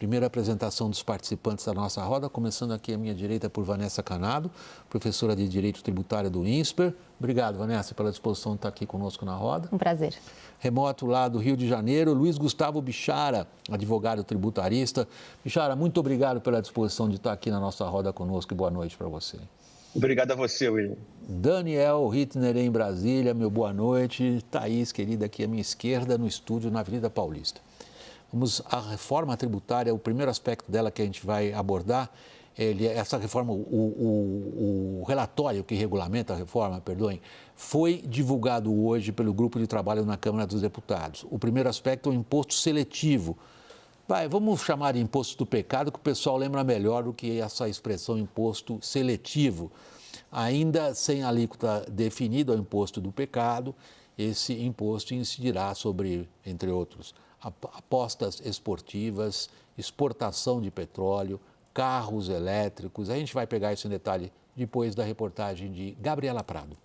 Primeira apresentação dos participantes da nossa roda, começando aqui à minha direita por Vanessa Canado, professora de Direito Tributário do INSPER. Obrigado, Vanessa, pela disposição de estar aqui conosco na roda. Um prazer. Remoto lá do Rio de Janeiro, Luiz Gustavo Bichara, advogado tributarista. Bichara, muito obrigado pela disposição de estar aqui na nossa roda conosco e boa noite para você. Obrigado a você, William. Daniel Rittner em Brasília, meu boa noite. Thaís, querida, aqui à minha esquerda, no estúdio, na Avenida Paulista. Vamos à reforma tributária, o primeiro aspecto dela que a gente vai abordar, essa reforma, o relatório que regulamenta a reforma, perdoem, foi divulgado hoje pelo Grupo de Trabalho na Câmara dos Deputados. O primeiro aspecto é o imposto seletivo. Vamos chamar de imposto do pecado, que o pessoal lembra melhor do que essa expressão imposto seletivo. Ainda sem alíquota definida ao imposto do pecado, esse imposto incidirá sobre, entre outros, apostas esportivas, exportação de petróleo, carros elétricos. A gente vai pegar isso em detalhe depois da reportagem de Gabriela Prado.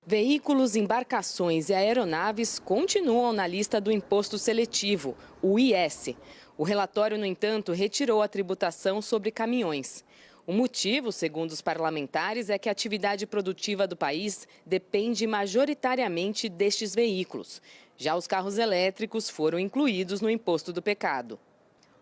Veículos, embarcações e aeronaves continuam na lista do imposto seletivo, o IS. O relatório, no entanto, retirou a tributação sobre caminhões. O motivo, segundo os parlamentares, é que a atividade produtiva do país depende majoritariamente destes veículos. Já os carros elétricos foram incluídos no imposto do pecado.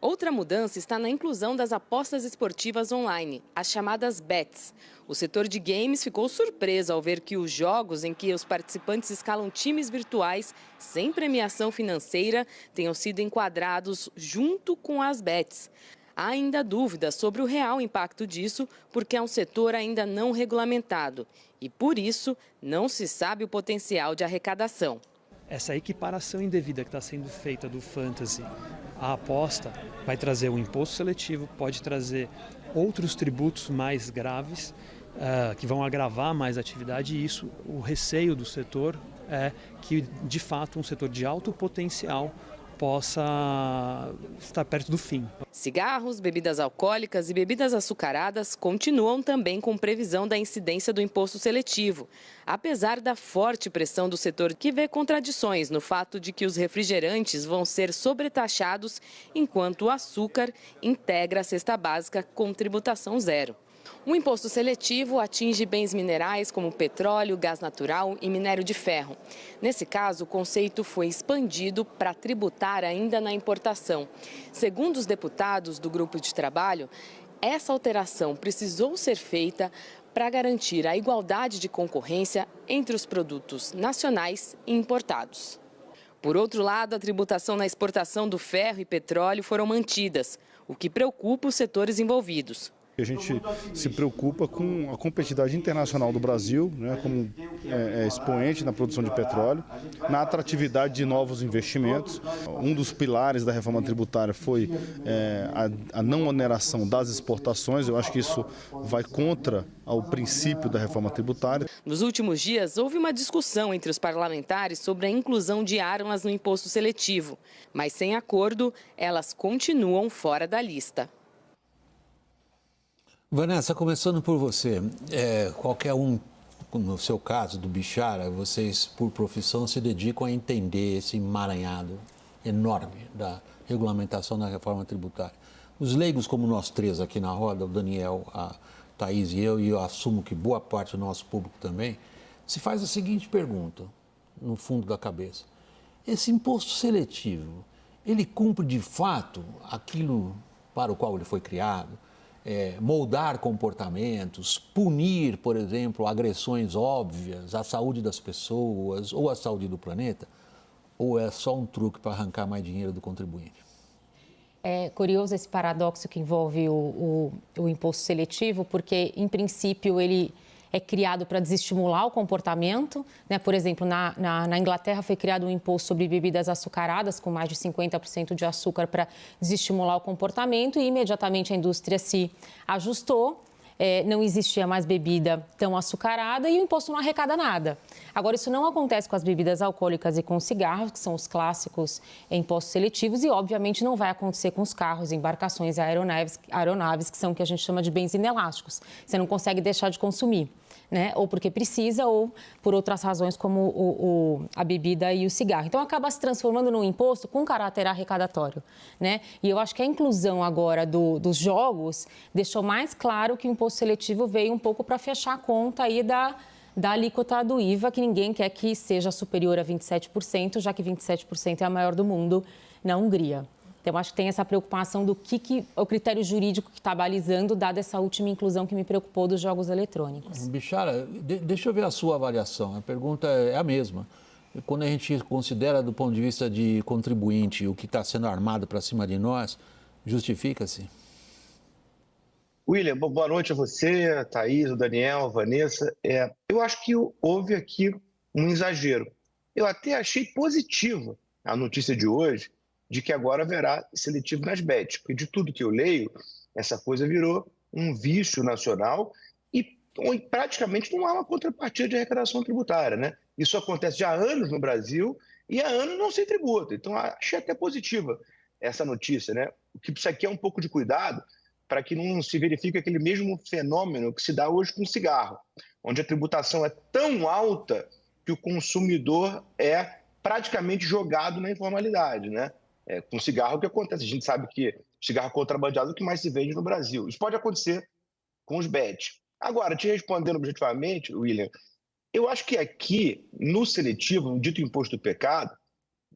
Outra mudança está na inclusão das apostas esportivas online, as chamadas bets. O setor de games ficou surpreso ao ver que os jogos em que os participantes escalam times virtuais sem premiação financeira tenham sido enquadrados junto com as bets. Há ainda dúvidas sobre o real impacto disso, porque é um setor ainda não regulamentado e, por isso, não se sabe o potencial de arrecadação. Essa equiparação indevida que está sendo feita do fantasy à aposta vai trazer um imposto seletivo, pode trazer outros tributos mais graves que vão agravar mais a atividade e isso, o receio do setor é que, de fato, um setor de alto potencial possa estar perto do fim. Cigarros, bebidas alcoólicas e bebidas açucaradas continuam também com previsão da incidência do imposto seletivo, apesar da forte pressão do setor que vê contradições no fato de que os refrigerantes vão ser sobretaxados, enquanto o açúcar integra a cesta básica com tributação zero. O imposto seletivo atinge bens minerais como petróleo, gás natural e minério de ferro. Nesse caso, o conceito foi expandido para tributar ainda na importação. Segundo os deputados do grupo de trabalho, essa alteração precisou ser feita para garantir a igualdade de concorrência entre os produtos nacionais e importados. Por outro lado, a tributação na exportação do ferro e petróleo foram mantidas, o que preocupa os setores envolvidos. A gente se preocupa com a competitividade internacional do Brasil, né, como expoente na produção de petróleo, na atratividade de novos investimentos. Um dos pilares da reforma tributária foi a não oneração das exportações. Eu acho que isso vai contra o princípio da reforma tributária. Nos últimos dias, houve uma discussão entre os parlamentares sobre a inclusão de armas no imposto seletivo, mas sem acordo, elas continuam fora da lista. Vanessa, começando por você, qualquer um, no seu caso do Bichara, vocês por profissão se dedicam a entender esse emaranhado enorme da regulamentação da reforma tributária. Os leigos como nós três aqui na roda, o Daniel, a Thaís e eu assumo que boa parte do nosso público também, se faz a seguinte pergunta, no fundo da cabeça. Esse imposto seletivo, ele cumpre de fato aquilo para o qual ele foi criado? Moldar comportamentos, punir, por exemplo, agressões óbvias à saúde das pessoas ou à saúde do planeta? Ou é só um truque para arrancar mais dinheiro do contribuinte? É curioso esse paradoxo que envolve o imposto seletivo, porque, em princípio, ele é criado para desestimular o comportamento, né? Por exemplo, na Inglaterra foi criado um imposto sobre bebidas açucaradas com mais de 50% de açúcar para desestimular o comportamento e imediatamente a indústria se ajustou não existia mais bebida tão açucarada e o imposto não arrecada nada. Agora, isso não acontece com as bebidas alcoólicas e com os cigarros, que são os clássicos impostos seletivos, e, obviamente, não vai acontecer com os carros, embarcações e aeronaves, que são o que a gente chama de bens inelásticos. Você não consegue deixar de consumir, né? Ou porque precisa, ou por outras razões, como a bebida e o cigarro. Então, acaba se transformando num imposto com caráter arrecadatório, né? E eu acho que a inclusão agora dos jogos deixou mais claro que o imposto seletivo veio um pouco para fechar a conta aí da alíquota do IVA, que ninguém quer que seja superior a 27%, já que 27% é a maior do mundo na Hungria. Então, acho que tem essa preocupação do que o critério jurídico que está balizando, dada essa última inclusão que me preocupou dos jogos eletrônicos. Bichara, deixa eu ver a sua avaliação. A pergunta é a mesma. Quando a gente considera do ponto de vista de contribuinte o que está sendo armado para cima de nós, justifica-se? William, boa noite a você, a Thaís, o Daniel, a Vanessa. Eu acho que houve aqui um exagero. Eu até achei positiva a notícia de hoje, de que agora haverá seletivo nas bets, porque de tudo que eu leio, essa coisa virou um vício nacional e praticamente não há uma contrapartida de arrecadação tributária, né? Isso acontece já há anos no Brasil e há anos não se tributa. Então, achei até positiva essa notícia, né? O que precisa aqui é um pouco de cuidado para que não se verifique aquele mesmo fenômeno que se dá hoje com o cigarro, onde a tributação é tão alta que o consumidor é praticamente jogado na informalidade, né? Com cigarro, o que acontece? A gente sabe que cigarro contrabandeado é o que mais se vende no Brasil. Isso pode acontecer com os bets. Agora, te respondendo objetivamente, William, eu acho que aqui, no seletivo, no dito imposto do pecado,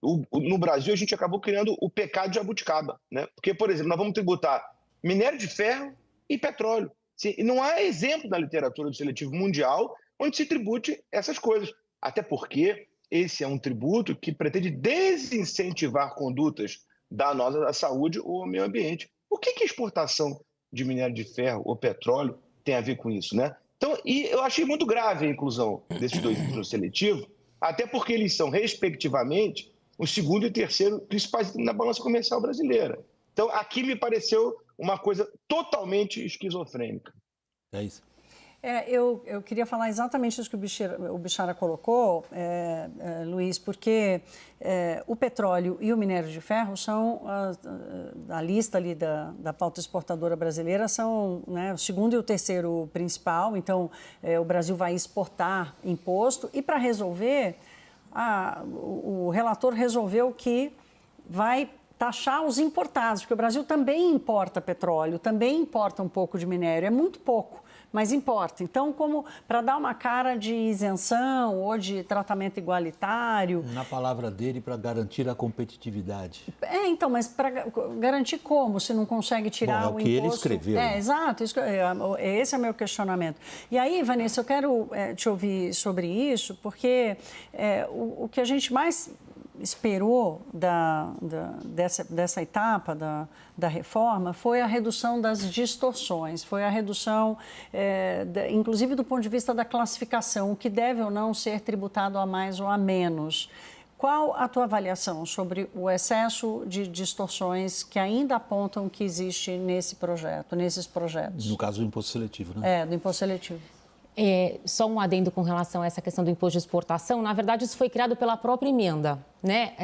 no Brasil a gente acabou criando o pecado de jabuticaba, né? Porque, por exemplo, nós vamos tributar minério de ferro e petróleo. E não há exemplo na literatura do seletivo mundial onde se tribute essas coisas. Até porque esse é um tributo que pretende desincentivar condutas danosas à saúde ou ao meio ambiente. O que a exportação de minério de ferro ou petróleo tem a ver com isso, né? Então, e eu achei muito grave a inclusão desses dois itens no seletivo, até porque eles são, respectivamente, o segundo e terceiro principais itens na balança comercial brasileira. Então, aqui me pareceu uma coisa totalmente esquizofrênica. É isso. Eu queria falar exatamente isso que o Bichara colocou, Luiz, porque o petróleo e o minério de ferro são, a lista ali da pauta exportadora brasileira, são, né, o segundo e o terceiro principal. Então, o Brasil vai exportar imposto e, para resolver, o relator resolveu que vai taxar os importados, porque o Brasil também importa petróleo, também importa um pouco de minério, é muito pouco, mas importa. Então, como para dar uma cara de isenção ou de tratamento igualitário... Na palavra dele, para garantir a competitividade. Então, mas para garantir como, se não consegue tirar o imposto? É o que ele escreveu. Exato, esse é o meu questionamento. E aí, Vanessa, eu quero te ouvir sobre isso, porque o que a gente mais esperou dessa etapa da reforma foi a redução das distorções, foi a redução, inclusive do ponto de vista da classificação, o que deve ou não ser tributado a mais ou a menos. Qual a tua avaliação sobre o excesso de distorções que ainda apontam que existe nesses projetos? No caso do imposto seletivo, né? Do imposto seletivo. Só um adendo com relação a essa questão do imposto de exportação. Na verdade, isso foi criado pela própria emenda, né?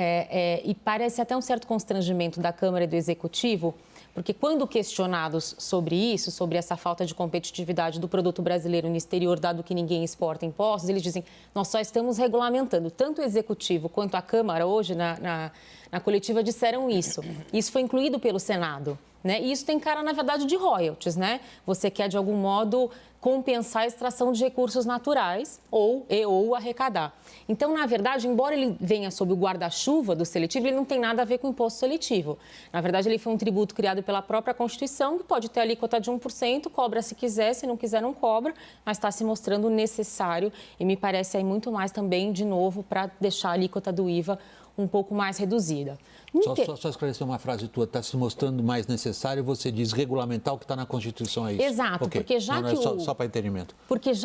E parece até um certo constrangimento da Câmara e do Executivo, porque quando questionados sobre isso, sobre essa falta de competitividade do produto brasileiro no exterior, dado que ninguém exporta impostos, eles dizem, nós só estamos regulamentando. Tanto o Executivo quanto a Câmara hoje, na coletiva, disseram isso. Isso foi incluído pelo Senado, né? E isso tem cara, na verdade, de royalties, né? Você quer, de algum modo, compensar a extração de recursos naturais ou arrecadar. Então, na verdade, embora ele venha sob o guarda-chuva do seletivo, ele não tem nada a ver com o imposto seletivo. Na verdade, ele foi um tributo criado pela própria Constituição, que pode ter alíquota de 1%, cobra se quiser, se não quiser não cobra, mas está se mostrando necessário e me parece aí muito mais também, de novo, para deixar a alíquota do IVA um pouco mais reduzida. Só esclarecer uma frase tua, está se mostrando mais necessário, você diz regulamentar o que está na Constituição, é isso? Exato, okay. Porque já não, que só para entendimento.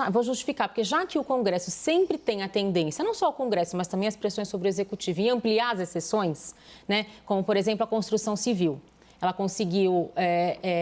Vou justificar, porque já que o Congresso sempre tem a tendência, não só o Congresso, mas também as pressões sobre o Executivo, em ampliar as exceções, né, como, por exemplo, a construção civil. ela conseguiu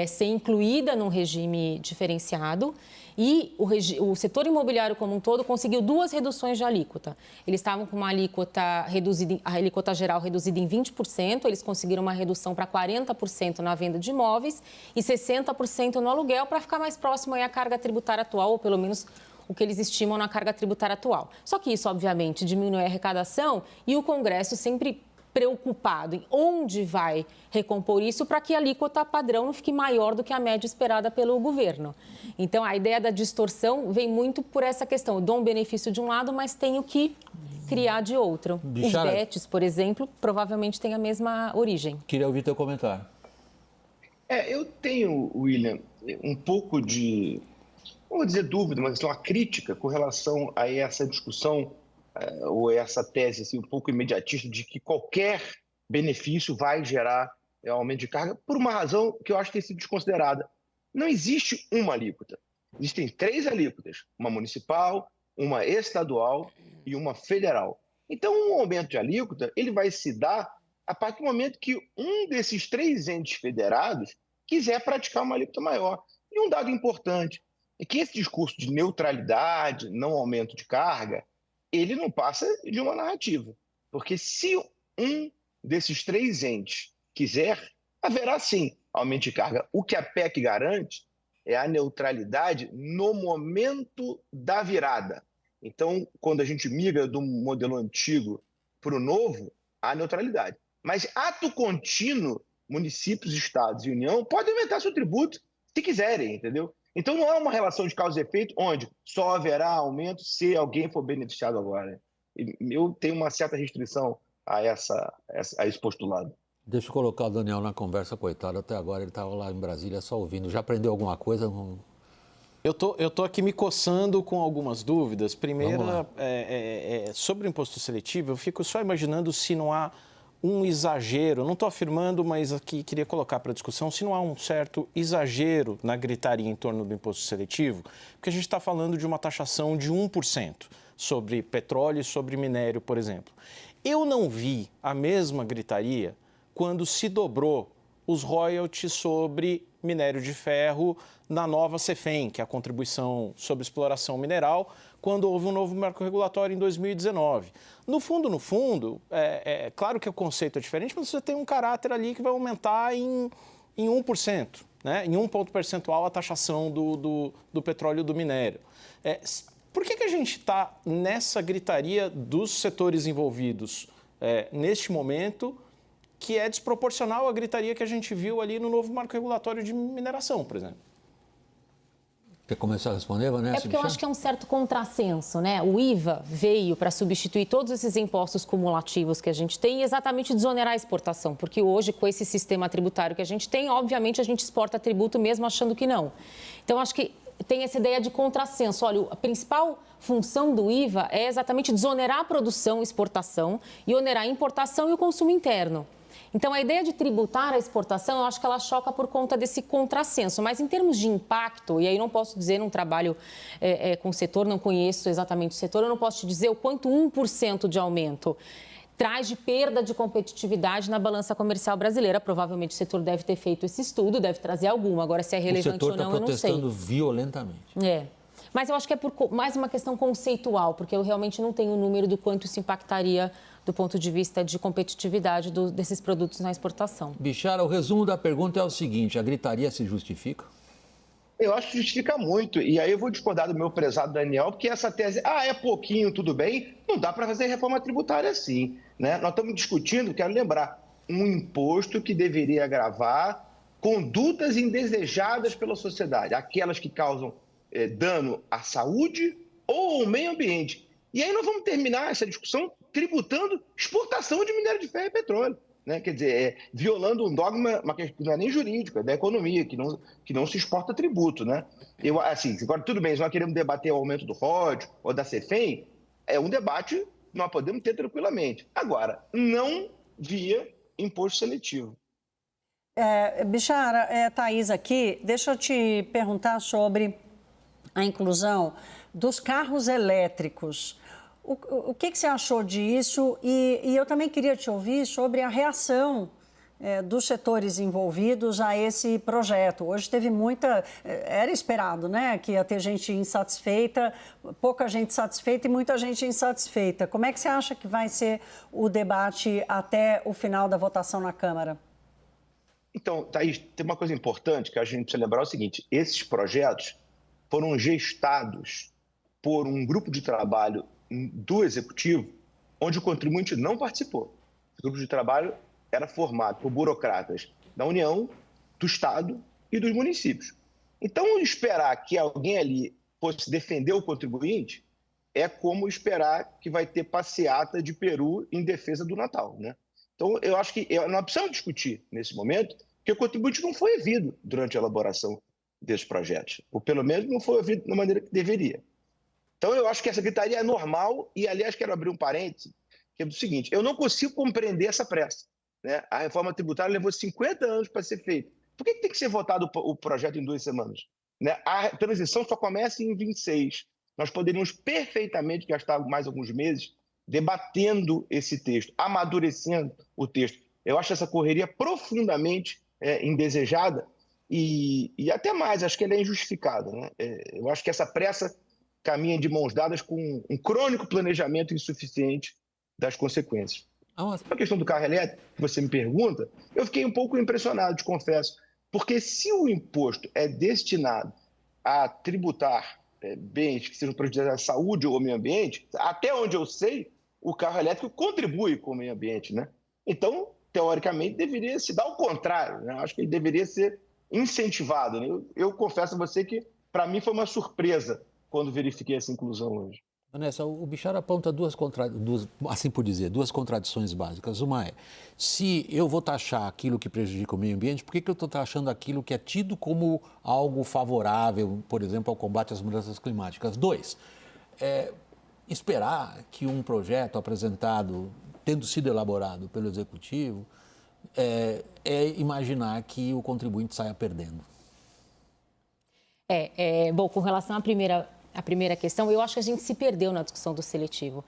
ser incluída num regime diferenciado e o setor imobiliário como um todo conseguiu 2 reduções de alíquota. Eles estavam com uma alíquota reduzida, a alíquota geral reduzida em 20%, eles conseguiram uma redução para 40% na venda de imóveis e 60% no aluguel para ficar mais próximo aí à carga tributária atual, ou pelo menos o que eles estimam na carga tributária atual. Só que isso, obviamente, diminui a arrecadação e o Congresso sempre preocupado em onde vai recompor isso para que a alíquota padrão não fique maior do que a média esperada pelo governo. Então, a ideia da distorção vem muito por essa questão. Eu dou um benefício de um lado, mas tenho que criar de outro. Os BETs, por exemplo, provavelmente têm a mesma origem. Queria ouvir teu comentário. Eu tenho, William, um pouco de, não vou dizer dúvida, mas uma crítica com relação a essa discussão ou essa tese assim, um pouco imediatista de que qualquer benefício vai gerar aumento de carga, por uma razão que eu acho que tem sido desconsiderada. Não existe uma alíquota. Existem 3 alíquotas, uma municipal, uma estadual e uma federal. Então, um aumento de alíquota ele vai se dar a partir do momento que um desses 3 entes federados quiser praticar uma alíquota maior. E um dado importante é que esse discurso de neutralidade, não aumento de carga, ele não passa de uma narrativa. Porque se um desses 3 entes quiser, haverá sim aumento de carga. O que a PEC garante é a neutralidade no momento da virada. Então, quando a gente migra do modelo antigo para o novo, há neutralidade. Mas ato contínuo, municípios, estados e União podem aumentar seu tributo se quiserem, entendeu? Então, não é uma relação de causa e efeito onde só haverá aumento se alguém for beneficiado agora. Eu tenho uma certa restrição a esse postulado. Deixa eu colocar o Daniel na conversa, coitado. Até agora ele estava lá em Brasília só ouvindo. Já aprendeu alguma coisa? Eu tô aqui me coçando com algumas dúvidas. Primeira, sobre o imposto seletivo, eu fico só imaginando se não há um exagero, não estou afirmando, mas aqui queria colocar para discussão, se não há um certo exagero na gritaria em torno do imposto seletivo, porque a gente está falando de uma taxação de 1% sobre petróleo e sobre minério, por exemplo. Eu não vi a mesma gritaria quando se dobrou os royalties sobre minério de ferro na nova CEFEM, que é a contribuição sobre exploração mineral, quando houve um novo marco regulatório em 2019. No fundo, é claro que o conceito é diferente, mas você tem um caráter ali que vai aumentar em 1%, né? Em 1 ponto percentual a taxação do petróleo e do minério. Por que a gente está nessa gritaria dos setores envolvidos neste momento, que é desproporcional à gritaria que a gente viu ali no novo marco regulatório de mineração, por exemplo? Quer começar a responder, Vanessa? É porque eu acho que é um certo contrassenso, né? O IVA veio para substituir todos esses impostos cumulativos que a gente tem e exatamente desonerar a exportação, porque hoje, com esse sistema tributário que a gente tem, obviamente a gente exporta tributo mesmo achando que não. Então, acho que tem essa ideia de contrassenso. Olha, a principal função do IVA é exatamente desonerar a produção e exportação e onerar a importação e o consumo interno. Então, a ideia de tributar a exportação, eu acho que ela choca por conta desse contrassenso. Mas, em termos de impacto, e aí não posso dizer, não trabalho com o setor, não conheço exatamente o setor, eu não posso te dizer o quanto 1% de aumento traz de perda de competitividade na balança comercial brasileira. Provavelmente o setor deve ter feito esse estudo, deve trazer alguma. Agora, se é relevante ou não, eu não sei. O setor está protestando violentamente. Mas eu acho que é por mais uma questão conceitual, porque eu realmente não tenho o número do quanto isso impactaria do ponto de vista de competitividade desses produtos na exportação. Bichara, o resumo da pergunta é o seguinte: a gritaria se justifica? Eu acho que justifica muito. E aí eu vou discordar do meu prezado Daniel, porque essa tese, é pouquinho, tudo bem, não dá para fazer reforma tributária assim, né? Nós estamos discutindo, quero lembrar, um imposto que deveria gravar condutas indesejadas pela sociedade, aquelas que causam dano à saúde ou ao meio ambiente. E aí nós vamos terminar essa discussão tributando exportação de minério de ferro e petróleo, né? Quer dizer, violando um dogma, mas que não é nem jurídico, é da economia, que não se exporta tributo, né? Agora, tudo bem, nós queremos debater o aumento do ROD ou da CEFEM, é um debate que nós podemos ter tranquilamente. Agora, não via imposto seletivo. Bichara, Thaís aqui, deixa eu te perguntar sobre a inclusão dos carros elétricos. O que você achou disso? E eu também queria te ouvir sobre a reação dos setores envolvidos a esse projeto. Hoje teve era esperado, né, que ia ter gente insatisfeita, pouca gente satisfeita e muita gente insatisfeita. Como é que você acha que vai ser o debate até o final da votação na Câmara? Então, Thaís, tem uma coisa importante que a gente precisa lembrar: é o seguinte: esses projetos foram gestados por um grupo de trabalho do Executivo, onde o contribuinte não participou. O grupo de trabalho era formado por burocratas da União, do Estado e dos municípios. Então, esperar que alguém ali fosse defender o contribuinte é como esperar que vai ter passeata de peru em defesa do Natal, né? Então, eu acho que nós precisamos discutir nesse momento que o contribuinte não foi ouvido durante a elaboração desses projetos, ou pelo menos não foi ouvido da maneira que deveria. Então, eu acho que essa gritaria é normal e, aliás, quero abrir um parêntese, que é o seguinte: eu não consigo compreender essa pressa, né? A reforma tributária levou 50 anos para ser feita. Por que tem que ser votado o projeto em 2 semanas? Né? A transição só começa em 26. Nós poderíamos perfeitamente gastar mais alguns meses debatendo esse texto, amadurecendo o texto. Eu acho essa correria profundamente indesejada e até mais, acho que ela é injustificada, né? Eu acho que essa pressa caminha de mãos dadas com um crônico planejamento insuficiente das consequências. A questão do carro elétrico, que você me pergunta, eu fiquei um pouco impressionado, te confesso, porque se o imposto é destinado a tributar bens que sejam prejudiciais à saúde ou ao meio ambiente, até onde eu sei, o carro elétrico contribui com o meio ambiente, né? Então, teoricamente, deveria se dar o contrário, né? Acho que ele deveria ser incentivado, né? Eu confesso a você que, para mim, foi uma surpresa quando verifiquei essa inclusão hoje. Vanessa, o Bichara aponta duas contradições básicas. Uma é, se eu vou taxar aquilo que prejudica o meio ambiente, por que eu estou taxando aquilo que é tido como algo favorável, por exemplo, ao combate às mudanças climáticas? 2, esperar que um projeto apresentado, tendo sido elaborado pelo Executivo, imaginar que o contribuinte saia perdendo. Bom, com relação à primeira questão, eu acho que a gente se perdeu na discussão do seletivo.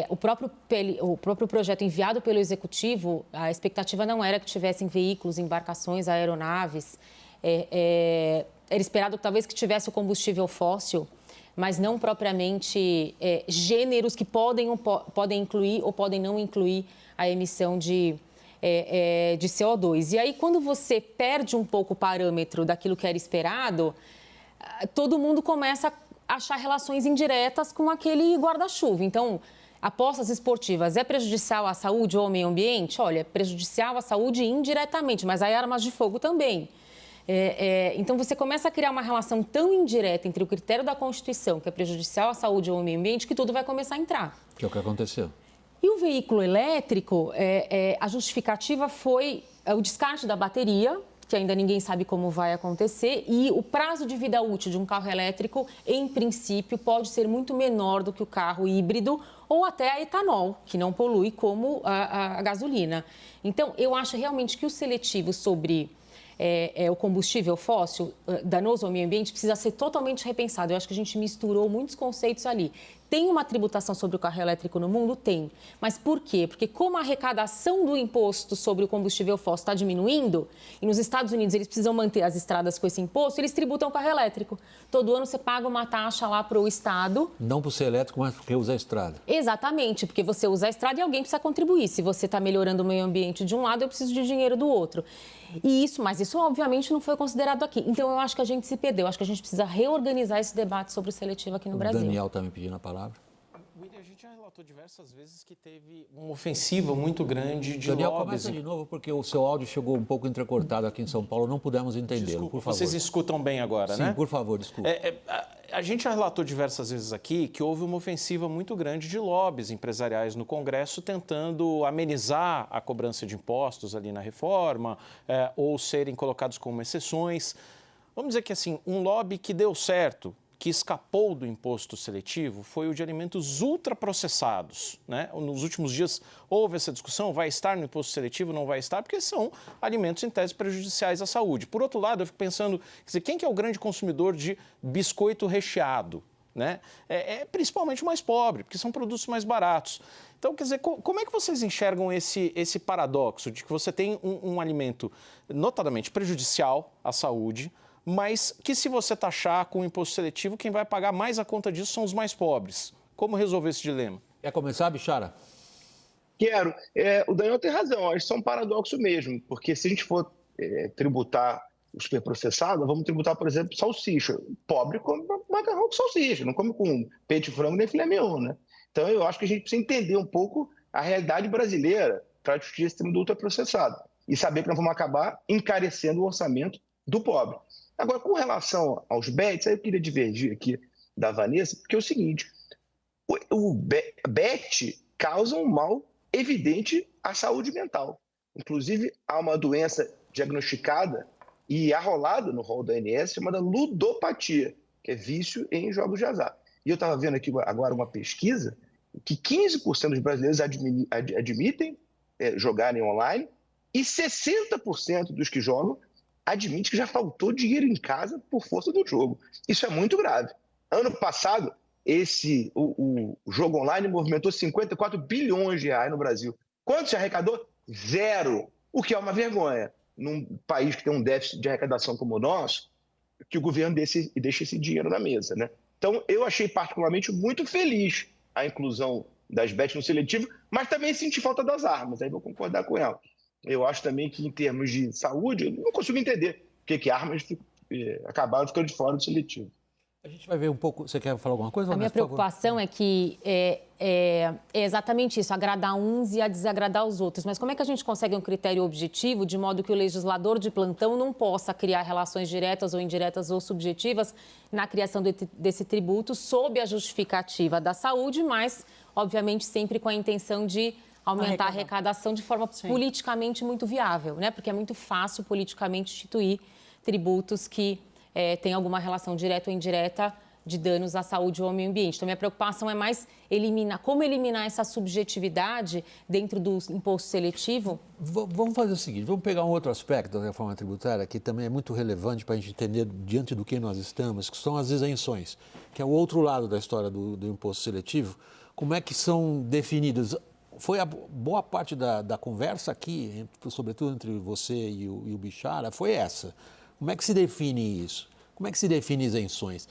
O próprio projeto enviado pelo Executivo, a expectativa não era que tivessem veículos, embarcações, aeronaves. Era esperado talvez que tivesse o combustível fóssil, mas não propriamente gêneros que podem incluir ou podem não incluir a emissão de CO2. E aí, quando você perde um pouco o parâmetro daquilo que era esperado, todo mundo começa a achar relações indiretas com aquele guarda-chuva. Então, apostas esportivas é prejudicial à saúde ou ao meio ambiente? Olha, é prejudicial à saúde indiretamente, mas aí armas de fogo também. Então, você começa a criar uma relação tão indireta entre o critério da Constituição, que é prejudicial à saúde ou ao meio ambiente, que tudo vai começar a entrar. Que é o que aconteceu. E o veículo elétrico, a justificativa foi o descarte da bateria, que ainda ninguém sabe como vai acontecer, e o prazo de vida útil de um carro elétrico, em princípio, pode ser muito menor do que o carro híbrido ou até a etanol, que não polui como a gasolina. Então, eu acho realmente que o seletivo sobre o combustível fóssil danoso ao meio ambiente precisa ser totalmente repensado. Eu acho que a gente misturou muitos conceitos ali. Tem uma tributação sobre o carro elétrico no mundo? Tem. Mas por quê? Porque como a arrecadação do imposto sobre o combustível fóssil está diminuindo, e nos Estados Unidos eles precisam manter as estradas com esse imposto, eles tributam o carro elétrico. Todo ano você paga uma taxa lá para o Estado. Não por ser elétrico, mas porque usa a estrada. Exatamente, porque você usa a estrada e alguém precisa contribuir. Se você está melhorando o meio ambiente de um lado, eu preciso de dinheiro do outro. Mas isso obviamente não foi considerado aqui. Então eu acho que a gente se perdeu. Eu acho que a gente precisa reorganizar esse debate sobre o seletivo aqui no Brasil. O Daniel está me pedindo a palavra. William, a gente já relatou diversas vezes que teve uma ofensiva muito grande de Daniel, lobbies. começa de novo, porque o seu áudio chegou um pouco entrecortado aqui em São Paulo, não pudemos entendê-lo, por favor. Vocês escutam bem agora, né? Sim, por favor, desculpe. A gente já relatou diversas vezes aqui que houve uma ofensiva muito grande de lobbies empresariais no Congresso tentando amenizar a cobrança de impostos ali na reforma ou serem colocados como exceções. Vamos dizer que assim, um lobby que deu certo, que escapou do imposto seletivo, foi o de alimentos ultraprocessados, né? Nos últimos dias houve essa discussão, vai estar no imposto seletivo, não vai estar, porque são alimentos em tese prejudiciais à saúde. Por outro lado, eu fico pensando, quer dizer, quem que é o grande consumidor de biscoito recheado? né? Principalmente o mais pobre, porque são produtos mais baratos. Então, quer dizer, como é que vocês enxergam esse paradoxo de que você tem um alimento notadamente prejudicial à saúde, mas que se você taxar com o imposto seletivo, quem vai pagar mais a conta disso são os mais pobres? Como resolver esse dilema? Quer começar, Bichara? Quero. O Daniel tem razão, acho que isso é um paradoxo mesmo, porque se a gente for tributar o superprocessado, vamos tributar, por exemplo, salsicha. O pobre come macarrão com salsicha, não come com peito de frango nem filé mignon, né? Então, eu acho que a gente precisa entender um pouco a realidade brasileira para discutir esse tema do ultraprocessado e saber que nós vamos acabar encarecendo o orçamento do pobre. Agora, com relação aos bets, aí eu queria divergir aqui da Vanessa, porque é o seguinte, o bet causa um mal evidente à saúde mental. Inclusive, há uma doença diagnosticada e arrolada no rol da ANS chamada ludopatia, que é vício em jogos de azar. E eu estava vendo aqui agora uma pesquisa que 15% dos brasileiros admitem jogarem online e 60% dos que jogam admite que já faltou dinheiro em casa por força do jogo. Isso é muito grave. Ano passado, o jogo online movimentou 54 bilhões de reais no Brasil. Quanto se arrecadou? 0, o que é uma vergonha. Num país que tem um déficit de arrecadação como o nosso, que o governo deixe esse dinheiro na mesa, né? Então, eu achei particularmente muito feliz a inclusão das bets no seletivo, mas também senti falta das armas, aí vou concordar com ela. Eu acho também que, em termos de saúde, eu não consigo entender por que armas acabaram ficando de fora do seletivo. A gente vai ver um pouco. Você quer falar alguma coisa? A minha preocupação é que é exatamente isso, agradar uns e a desagradar os outros. Mas como é que a gente consegue um critério objetivo de modo que o legislador de plantão não possa criar relações diretas ou indiretas ou subjetivas na criação desse tributo sob a justificativa da saúde, mas, obviamente, sempre com a intenção de aumentar a arrecadação de forma politicamente muito viável, né? Porque é muito fácil politicamente instituir tributos que têm alguma relação direta ou indireta de danos à saúde ou ao meio ambiente. Então, minha preocupação é mais como eliminar essa subjetividade dentro do imposto seletivo. Vamos fazer o seguinte, vamos pegar um outro aspecto da reforma tributária que também é muito relevante para a gente entender diante do que nós estamos, que são as isenções, que é o outro lado da história do imposto seletivo. Como é que são definidas? Foi a boa parte da conversa aqui, sobretudo entre você e o Bichara, foi essa. Como é que se define isso? Como é que se define isenções?